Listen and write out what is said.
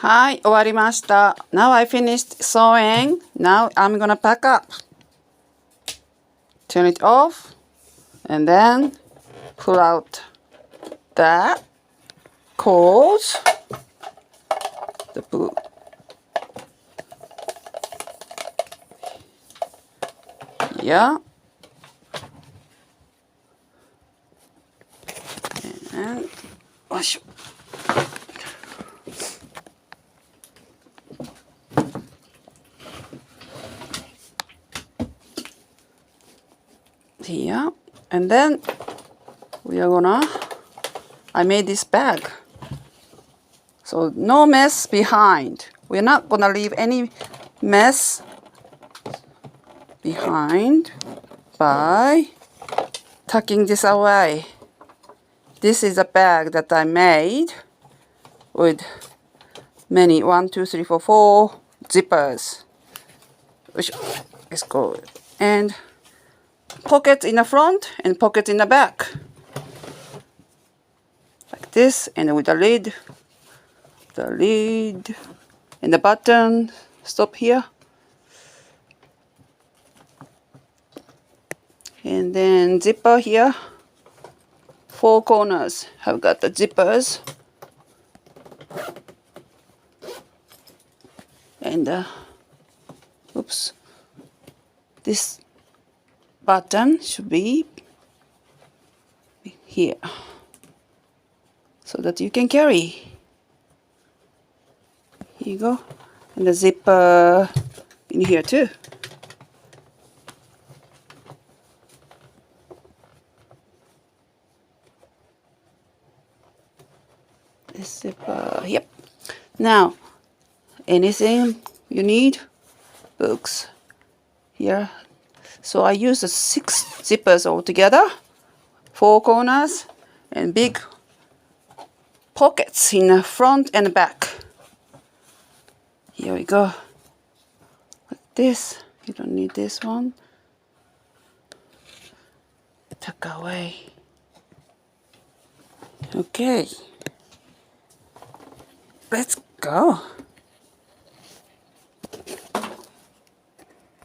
はい、終わりました。Now I finished sewing. Now I'm gonna pack up. Turn it off and then pull out the cords. The boot. Yeah. And よいしょ。Here, and then we are gonna, I made this bag. So no mess behind. We're not gonna leave any mess behind by tucking this away. This is a bag that I made with many, 1, 2, 3, 4, 4 zippers. Let's go. And pockets in the front and pockets in the back. Like this, and with the lid and the button stop here. And then zipper here. 4 corners have got the zippers. And oops, this button should be here so that you can carry. Here you go. And the zipper in here too. This zipper, yep. Now, anything you need, books here. So I use the 6 zippers altogether, 4 corners, and big pockets in the front and back. Here we go. Like this. You don't need this one. Tuck away. Okay. Let's go.